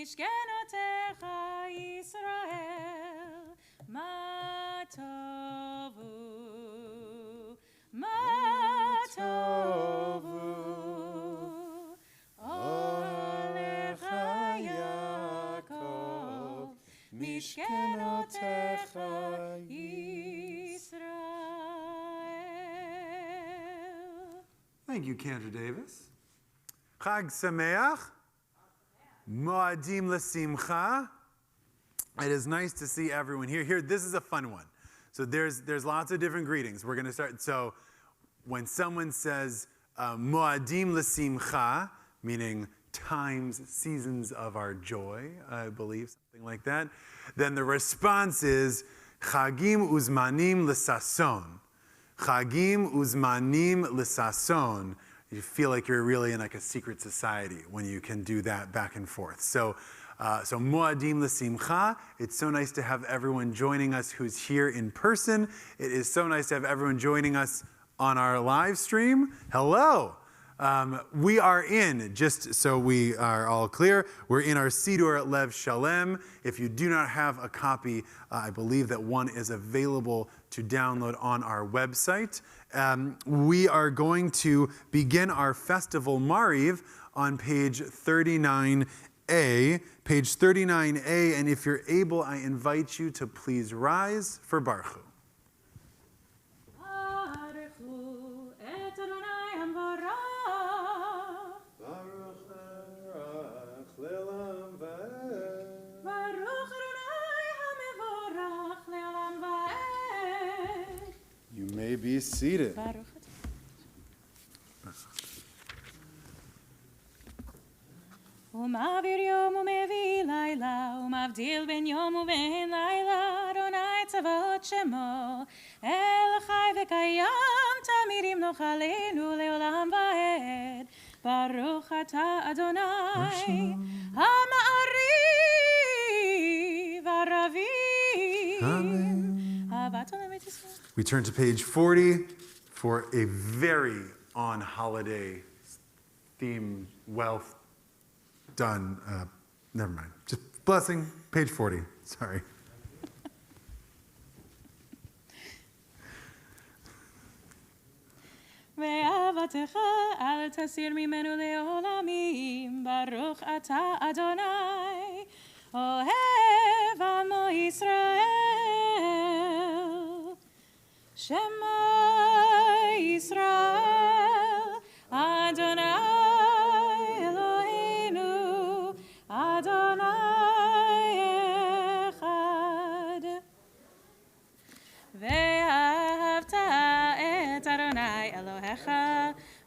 משכנותיך ישראל, מה טובו, מה טובו, אוהליך יעקב, משכנותיך ישראל. Thank you, Cantor Davis. Chag Sameach. Moadim L'Simcha. It is nice to see everyone here. Here, this is a fun one. So there's lots of different greetings. We're going to start. So when someone says Moadim L'Simcha, meaning times, seasons of our joy, I believe, something like that, then the response is Chagim Uzmanim L'Sason. Chagim Uzmanim L'Sason. You feel like you're really in like a secret society when you can do that back and forth. So Moadim L'Simcha, it's so nice to have everyone joining us who's here in person. It is so nice to have everyone joining us on our live stream. Hello. We are in, just so we are all clear, we're in our Siddur Lev Shalem. If you do not have a copy, I believe that one is available to download on our website. We are going to begin our festival Mariv on page 39A. Page 39A, and if you're able, I invite you to please rise for Baruch. You may be seated. ומעביר יום ומביא לילה, ומבדיל בין יום ובין לילה, אדוני צבאות שמו, אל חי וקיים, תמיד ימלוך עלינו לעולם ועד. ברוך אתה אדוני, המעריב הרבים. אהבת עולם את ישראל. We turn to page 40 for a very on holiday theme, wealth done. Never mind. Just blessing, page 40. Sorry. ואהבתך אל תסיר ממנו לעולמים, ברוך אתה אדוני, אוהב עמו ישראל. שמה ישראל, אדוני אלוהינו, אדוני אחד. ואהבת את אדוני אלוהיך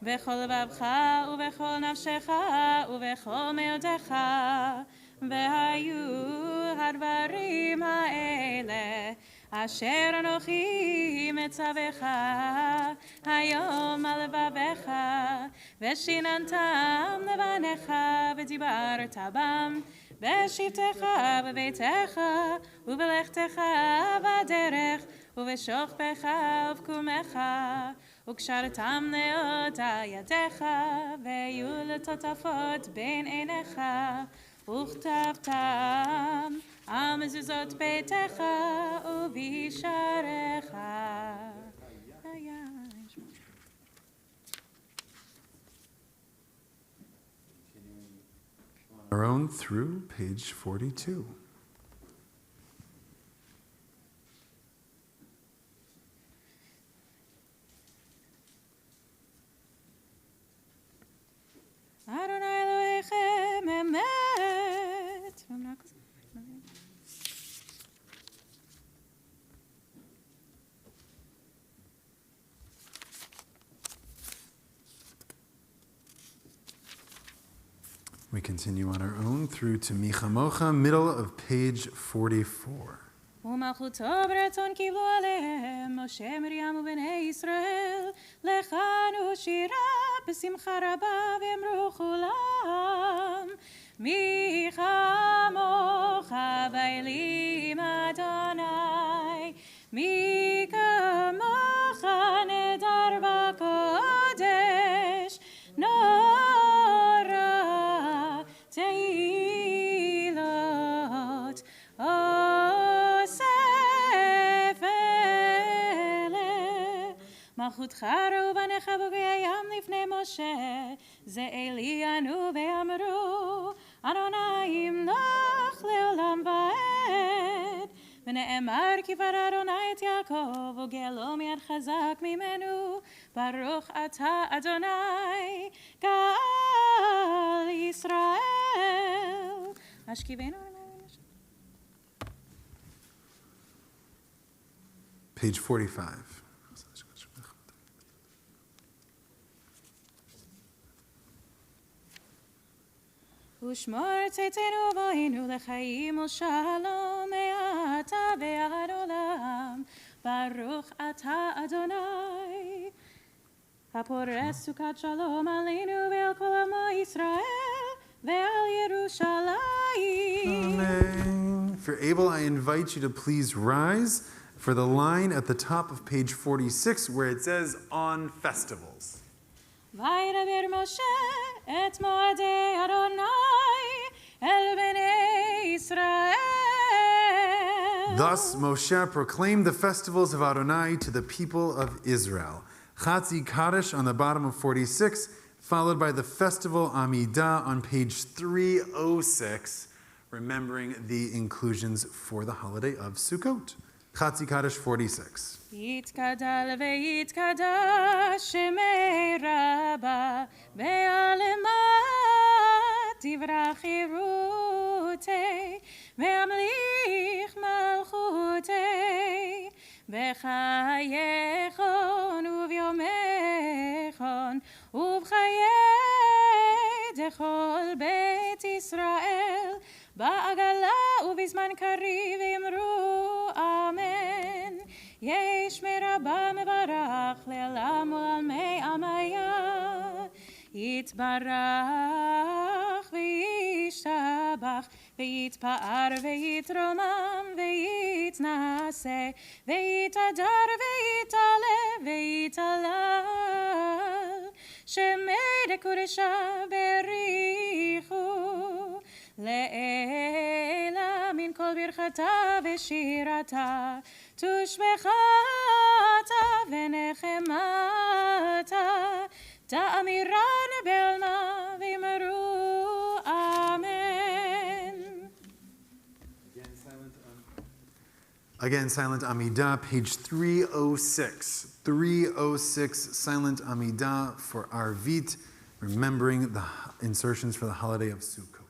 בכל לבבך ובכל נפשך ובכל מאודך. והיו הדברים האלה אשר אנוכי מצווך היום על לבביך, ושיננתם לבניך ודיברת בם בשבתך בביתך ובלכתך בדרך ובשוכבך ובקומך, וקשרתם לאותה ידיך, ויהיו לטוטפות בין עיניך, וכתבתם על מזוזות ביתך ובשעריך. Our own through page 42. אדוני אלוהיכם אמת. We continue on our own through to Michamocha, middle of page 44. ומלכותו ברצון קיבלו עליהם משה מרים ובני ישראל, לכנו שירה בשמחה רבה ואמרו כולם, מי כמוך באלים אדוני, מי כמוך נדר בקודש, נורא תהילה. מלכותך ראו בניך בוגי הים לפני משה, זה אלי ענו ואמרו, אדוני ימלוך לעולם ועד. ונאמר כי ברא אדוני את יעקב, וגאלו מיד חזק ממנו, ברוך אתה אדוני, גאל ישראל. השכיבנו Page 45. ושמור צאתנו בואנו לחיים ושלום מעתה ועד עולם. ברוך אתה אדוני, הפורש סוכת שלום עלינו ועל כל עמו ישראל ועל ירושלים. Amen. If you're able, I invite you to please rise for the line at the top of page 46 where it says on festivals. וידבר משה את מועדי אדוני אל בני ישראל. Thus Moshe proclaimed the festivals of Adonai to the people of Israel. Chatzi Kaddish on the bottom of 46, followed by the festival Amidah on page 306, remembering the inclusions for the holiday of Sukkot. Chatzi Kaddish 46. יתגדל ויתקדש שמי רבה בעלמה תברח חירותי והמליך מלכותי בחייכון וביומכון ובחיי דכל בית ישראל בעגלה ובזמן קריב אמרו אמן. יש מרבה מברך לעולם ולעלמי עמיה, יתברך וישתבח ויתפאר ויתרומם ויתנשא ויתהדר ויתעלה ויתהלל שמי דקודשה בריחו לעילה מן כל ברכתה ושירתה תושבחתה ונחמתה תאמירן בעלמה ואמרו אמן. Again, silent Amidah, page 306. 306, silent Amidah for Arvit, remembering the insertions for the holiday of Sukkot.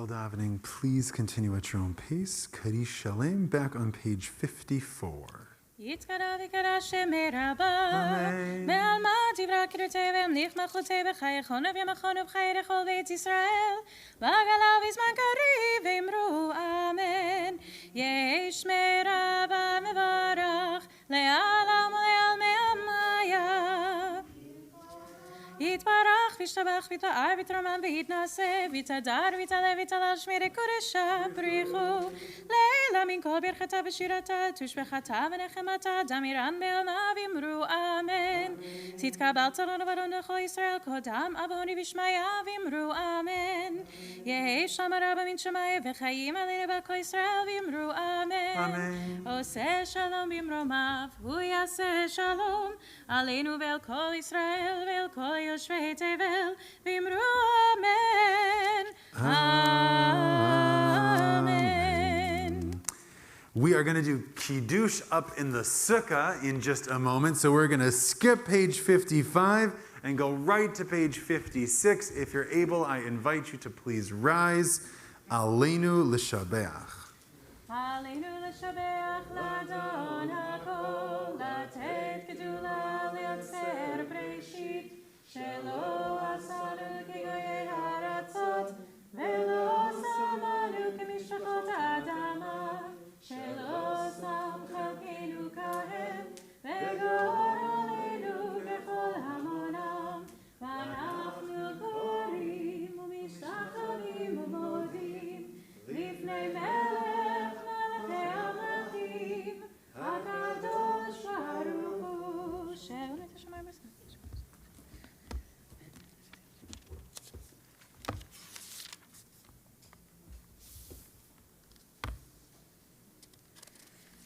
still davening, please continue at your own pace. Kadish Shalem, back on page 54. יתקרא ויקרא שמי רבה, בעלמא דברה קדושי והמליך מלכותי בחייכון ובימכון ובחיי לכל בית ישראל, בעגלה ובזמן קריב ואמרו אמן. יהי שמי רבה מברך, לעלם ולעלמי עמיה. יתברך וישתבח ויתפאר ויתרומם ויתנשא ויתהדר ויתעלה ויתהלל שמי לקודשה בריחו לילה מן כל ברכתה ושירתה תושבחתה ונחמתה דמירן בעלמה ואמרו אמן. תתקבל צלון וברון לכל ישראל קודם אבוני בשמיה ואמרו אמן. יהי שלום רבה מן שמיה וחיים עלינו בכל ישראל ואמרו אמן. עושה שלום במרומיו הוא יעשה שלום עלינו ועל כל ישראל ועל כל יושבי תבל ואמרו אמן. Amen. We are going to do Kiddush up in the Sukkah in just a moment, so we're going to skip page 55 and go right to page 56. If you're able, I invite you to please rise. Aleinu l'shabeach. Aleinu l'shabeach l'adon hakol, לתת גדולה ליוצר בראשית, שלא עשנו כגויי הארצות, ולא שמנו כמשפחות האדמה, שלא שם חלקנו כהם, וגור עלינו בכל המונם, ואנחנו קוראים ומשתחווים ומודים, לפני מלך מלכי המלכים, הקדוש ברוך הוא, שאול את השמיים בסדר.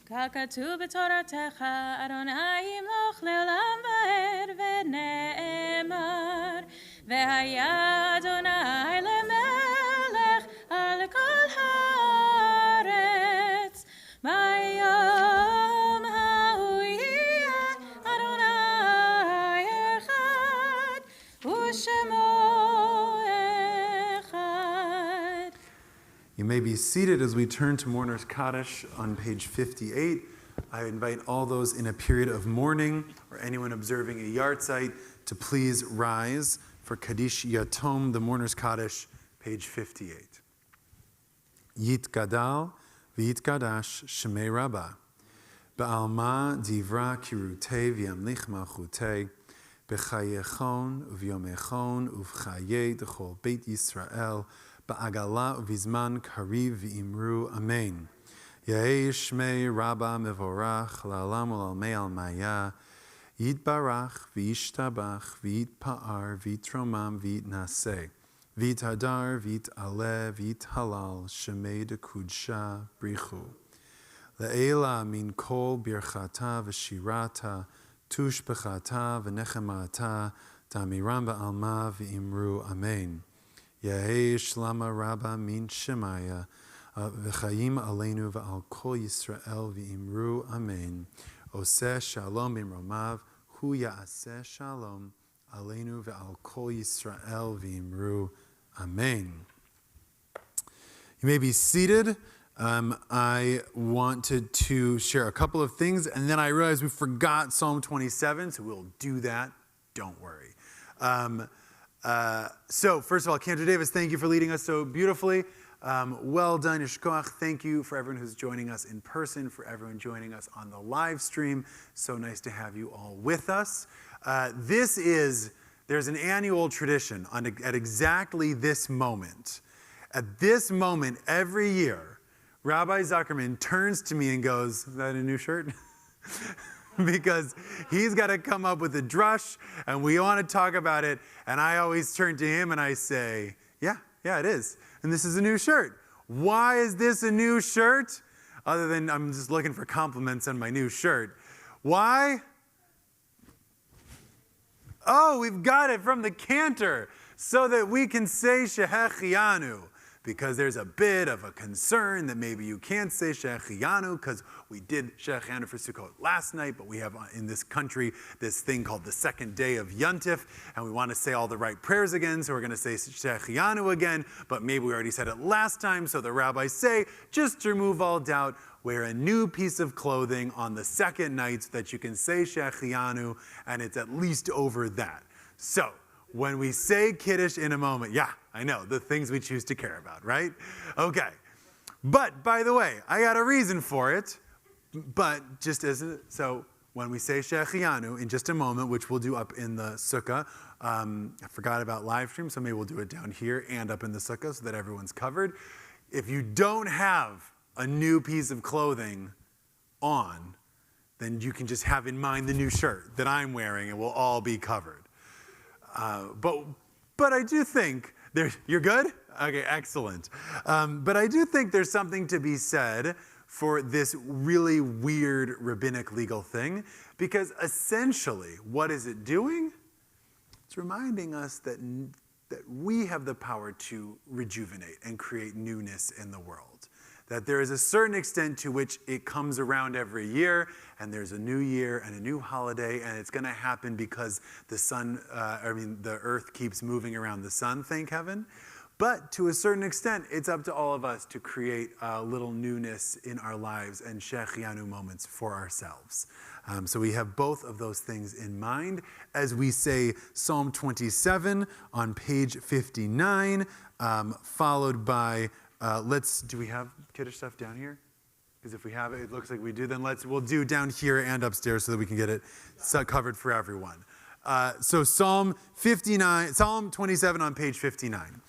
ככתוב בתורתך, אדוני ימלוך לעולם ועד ונאמר, והיה אדוני למלך על כל הארץ, ביום ההוא יהיה אדוני אחד, ושמו אחד. You may be seated as we turn to Mourner's Kaddish on page 58. I invite all those in a period of mourning or anyone observing a yahrzeit to please rise for Kaddish Yatom, the Mourner's Kaddish, page 58. Yitgadal v'yitgadash shemei Rabbah, ba'alma divra kirutei v'yamlich malchutei, b'chayechon uv'yomechon uv'chayei d'chol Beit Yisrael, ba'agala uvizman kariv v'imru amen. Yehei shmei Rabbah mevorach la'alam u'lalmei almaya, yitbarach v'yishtabach v'yitpa'ar v'yitromam v'yitnaseh, v'yithadar v'yit'aleh v'yithalal shemei dekudsha brichu. Le'ela min kol birchata v'shirata, tushbechata v'nechemata, damiram ba'alma v'imru amen. Yehei shlama Rabbah min shemaya, v'chayim aleinu v'al kol Yisrael v'imru amen. Oseh shalom b'mromav, hu ya'aseh shalom aleinu v'al kol Yisrael v'imru amen. You may be seated. I wanted to share a couple of things, and then I realized we forgot Psalm 27, so we'll do that. Don't worry. So, first of all, Cantor Davis, thank you for leading us so beautifully. Well done, Yishkoach. Thank you for everyone who's joining us in person, for everyone joining us on the live stream. So nice to have you all with us. There's an annual tradition at exactly this moment. At this moment, every year, Rabbi Zuckerman turns to me and goes, "Is that a new shirt?" Because he's got to come up with a drush, and we want to talk about it. And I always turn to him and I say, yeah, it is. And this is a new shirt. Why is this a new shirt? Other than I'm just looking for compliments on my new shirt. Why? Oh, we've got it from the cantor so that we can say Shehechianu. because there's a bit of a concern that maybe you can't say Shechianu because we did Shechianu for Sukkot last night, but we have in this country this thing called the second day of Yontif, and we want to say all the right prayers again, so we're going to say Shechianu again, but maybe we already said it last time, so the rabbis say, just to remove all doubt, wear a new piece of clothing on the second night so that you can say Shechianu, and it's at least over that. So, when we say Kiddush in a moment, yeah, I know, the things we choose to care about, right? Okay. But, by the way, I got a reason for it, but just as, so when we say Shechianu in just a moment, which we'll do up in the sukkah, I forgot about live stream, so maybe we'll do it down here and up in the sukkah so that everyone's covered. If you don't have a new piece of clothing on, then you can just have in mind the new shirt that I'm wearing and we'll all be covered. But I do think you're good? Okay, excellent. But I do think there's something to be said for this really weird rabbinic legal thing, because essentially, what is it doing? It's reminding us that we have the power to rejuvenate and create newness in the world. That there is a certain extent to which it comes around every year, and there's a new year and a new holiday, and it's going to happen because the earth keeps moving around the sun, thank heaven. But to a certain extent, it's up to all of us to create a little newness in our lives and Shechianu moments for ourselves. So we have both of those things in mind as we say Psalm 27 on page 59, followed by do we have Kiddush stuff down here? Because if we have it, it looks like we do. Then we'll do down here and upstairs so that we can get it covered for everyone. So Psalm 27 on page 59.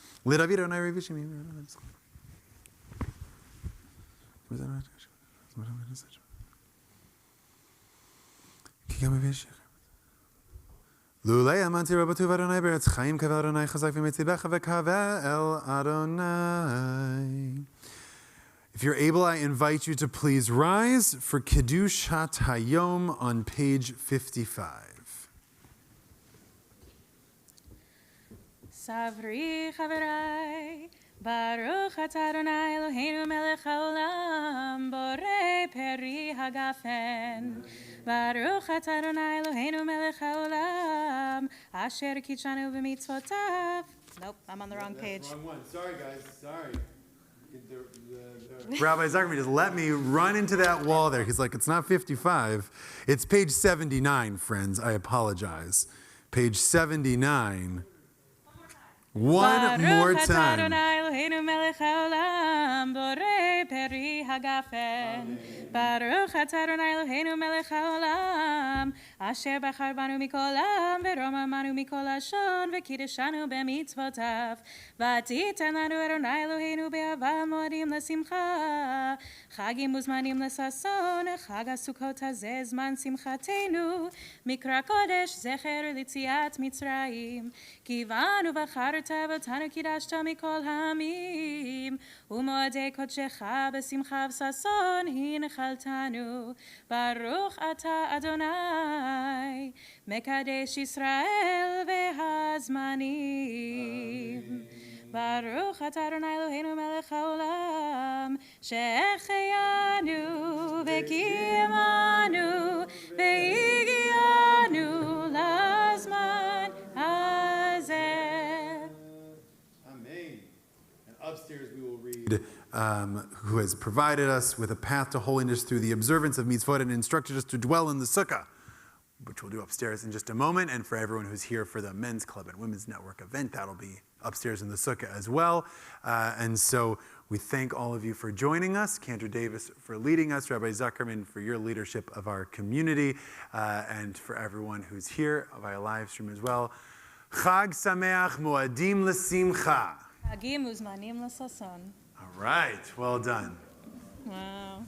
Lulei amanti rabatu v'Adonai beretz chaim kavel Adonai chazak v'metzibecha v'kavel Adonai. If you're able, I invite you to please rise for Kiddushat Hayom on page 55. Savri chaverai, Baruch atah Adonai Eloheinu melech haolam, borei peri hagafen. Baruch atah Adonai Eloheinu melech haolam, asher kitshanu b'mitzvotav. Nope, I'm on the wrong page. Wrong one. Sorry, guys. Sorry. Rabbi Zuckerman just let me run into that wall there. He's like, it's not 55. It's page 79, friends. I apologize. Page 79. One more time. Baruch atah Adonai Eloheinu melech haolam, asher bachar banu mikol am, v'romamanu mikol lashon, v'kiddeshanu b'mitzvotav, v'titen lanu Adonai Eloheinu be'ava moadim l'simcha, chagim uzmanim l'sason, chag hasukot hazeh zman simchatenu, mikra kodesh zecher l'tziat Mitzrayim, kivanu v'charta v'tanu kiddashta mikol hamim, u'moadei kodshecha b'simcha v'sason hinchaltanu, Baruch atah Adonai, Mekadesh Yisrael v'hazmanim. Baruch atah Adonai Eloheinu melech haolam, she'echeyanu v'kiyamanu v'higianu lazman hazeh. Amen. And upstairs we will read who has provided us with a path to holiness through the observance of mitzvot and instructed us to dwell in the sukkah, which we'll do upstairs in just a moment. And for everyone who's here for the Men's Club and Women's Network event, that'll be upstairs in the sukkah as well. And so we thank all of you for joining us, Cantor Davis for leading us, Rabbi Zuckerman for your leadership of our community, and for everyone who's here via live stream as well. Chag Sameach Moadim L'Simcha. Chagim uzmanim l'sason. All right, well done. Wow.